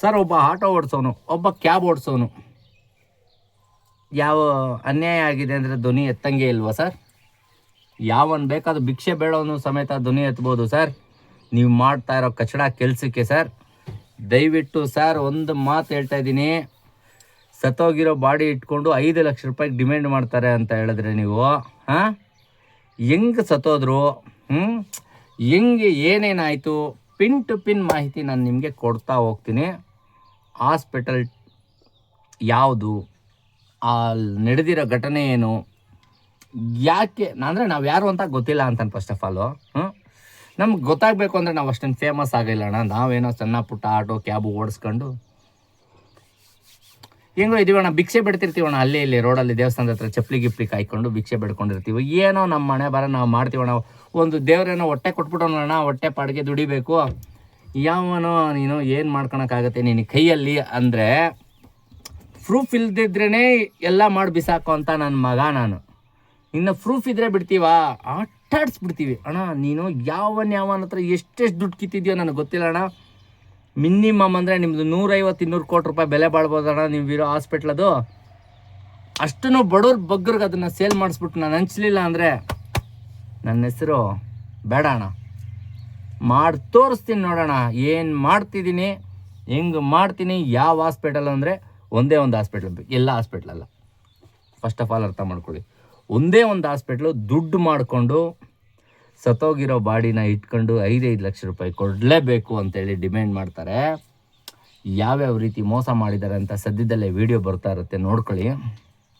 Sir ಒಬ್ಬ auto ಓಡಿಸೋನು, ಒಬ್ಬ cab ಓಡಿಸೋನು, ಯಾವ ಅನ್ಯಾಯ ಆಗಿದೆ ಅಂದರೆ ಧ್ವನಿ ಎತ್ತಂಗೆ ಇಲ್ವಾ ಸರ್? ಯಾವನ್ ಬೇಕಾದ್ರೂ ಭಿಕ್ಷೆ ಬೇಡೋನು ಸಮೇತ ಧ್ವನಿ ಎತ್ಬೋದು ಸರ್, ನೀವು ಮಾಡ್ತಾ ಇರೋ ಕಚಡ ಕೆಲಸಕ್ಕೆ. ಸರ್ ದಯವಿಟ್ಟು ಸರ್ ಒಂದು ಮಾತು ಹೇಳ್ತಾ ಇದ್ದೀನಿ, ಸತ್ತೋಗಿರೋ ಬಾಡಿ ಇಟ್ಕೊಂಡು 5 ಲಕ್ಷ ರೂಪಾಯಿಗೆ ಡಿಮ್ಯಾಂಡ್ ಮಾಡ್ತಾರೆ ಅಂತ ಹೇಳಿದ್ರೆ ನೀವು ಹೆಂಗೆ ಸತ್ತೋದ್ರು, ಹೆಂಗೆ ಏನೇನಾಯಿತು ಪಿನ್ ಟು ಪಿನ್ ಮಾಹಿತಿ ನಾನು ನಿಮಗೆ ಕೊಡ್ತಾ ಹೋಗ್ತೀನಿ. ಹಾಸ್ಪಿಟಲ್ ಯಾವುದು, ಆ ನಡೆದಿರೋ ಘಟನೆ ಏನು, ಯಾಕೆ ಅಂದರೆ ನಾವು ಯಾರು ಅಂತ ಗೊತ್ತಿಲ್ಲ ಅಂತ ಫಸ್ಟ್ ಆಫ್ ಆಲು. ನಮ್ಗೆ ಗೊತ್ತಾಗಬೇಕು ಅಂದರೆ ನಾವು ಅಷ್ಟೊಂದು ಫೇಮಸ್ ಆಗಿಲ್ಲ ಅಣ್ಣ. ನಾವೇನೋ ಸಣ್ಣ ಪುಟ್ಟ ಆಟೋ ಕ್ಯಾಬು ಓಡಿಸ್ಕೊಂಡು ಹೆಂಗೋ ಇದೀವಣ್ಣ, ಭಿಕ್ಷೆ ಬಿಡ್ತಿರ್ತೀವಣ್ಣ ಅಲ್ಲಿ ಇಲ್ಲಿ ರೋಡಲ್ಲಿ ದೇವಸ್ಥಾನದ ಹತ್ರ ಚಪ್ಪಲಿ ಗಿಪ್ಲಿ ಕಾಯ್ಕೊಂಡು ಭಿಕ್ಷೆ ಬಿಡ್ಕೊಂಡಿರ್ತೀವಿ. ಏನೋ ನಮ್ಮ ಮನೆ ಬರ ನಾವು ಮಾಡ್ತೀವಣ್ಣ. ಒಂದು ದೇವರೇನೋ ಹೊಟ್ಟೆ ಕೊಟ್ಬಿಟ್ಟೋಣ, ಹೊಟ್ಟೆ ಪಾಡಿಗೆ ದುಡಿಬೇಕು, ಯಾವನೋ ನೀನು ಏನು ಮಾಡ್ಕೊಳಕ್ಕಾಗತ್ತೆ ನಿನ್ನ ಕೈಯಲ್ಲಿ ಅಂದರೆ ಪ್ರೂಫ್ ಇಲ್ದಿದ್ರೇ ಎಲ್ಲ ಮಾಡಿ ಬಿಸಾಕೋ ಅಂತ ನನ್ನ ಮಗ ನಾನು. ಇನ್ನು ಪ್ರೂಫ್ ಇದ್ದರೆ ಬಿಡ್ತೀವಾ, ಆಟಾಡ್ಸ್ಬಿಡ್ತೀವಿ ಅಣ್ಣ. ನೀನು ಯಾವನ ಹತ್ರ ಎಷ್ಟೆಷ್ಟು ದುಡ್ಡು ಕಿತ್ತಿದ್ಯೋ ನನಗೆ ಗೊತ್ತಿಲ್ಲ ಅಣ್ಣ. ಮಿನಿಮಮ್ ಅಂದರೆ ನಿಮ್ಮದು 150-200 ಕೋಟಿ ರೂಪಾಯಿ ಬೆಲೆ ಬಾಳ್ಬೋದಣ್ಣ ನೀವಿರೋ ಹಾಸ್ಪಿಟ್ಲದು. ಅಷ್ಟೂ ಬಡವ್ರ ಬಗ್ಗರಿಗೆ ಅದನ್ನು ಸೇಲ್ ಮಾಡಿಸ್ಬಿಟ್ಟು ನಾನು ಹಂಚಲಿಲ್ಲ ಅಂದರೆ ನನ್ನ ಹೆಸರು ಬೇಡ ಅಣ್ಣ. ಮಾಡಿ ತೋರಿಸ್ತೀನಿ ನೋಡೋಣ ಏನು ಮಾಡ್ತಿದ್ದೀನಿ, ಹೆಂಗೆ ಮಾಡ್ತೀನಿ. ಯಾವ ಹಾಸ್ಪಿಟಲ್ ಅಂದರೆ ಒಂದೇ ಒಂದು ಹಾಸ್ಪಿಟ್ಲ್, ಎಲ್ಲ ಹಾಸ್ಪಿಟ್ಲಲ್ಲ. ಫಸ್ಟ್ ಆಫ್ ಆಲ್ ಅರ್ಥ ಮಾಡ್ಕೊಳ್ಳಿ, ಒಂದೇ ಒಂದು ಹಾಸ್ಪಿಟ್ಲು ದುಡ್ಡು ಮಾಡಿಕೊಂಡು ಸತ್ತೋಗಿರೋ ಬಾಡಿನ ಇಟ್ಕೊಂಡು 5 ಲಕ್ಷ ರೂಪಾಯಿ ಕೊಡಲೇಬೇಕು ಅಂತೇಳಿ ಡಿಮ್ಯಾಂಡ್ ಮಾಡ್ತಾರೆ. ಯಾವ್ಯಾವ ರೀತಿ ಮೋಸ ಮಾಡಿದ್ದಾರೆ ಅಂತ ಸದ್ಯದಲ್ಲೇ ವಿಡಿಯೋ ಬರ್ತಾ ಇರುತ್ತೆ, ನೋಡ್ಕೊಳ್ಳಿ.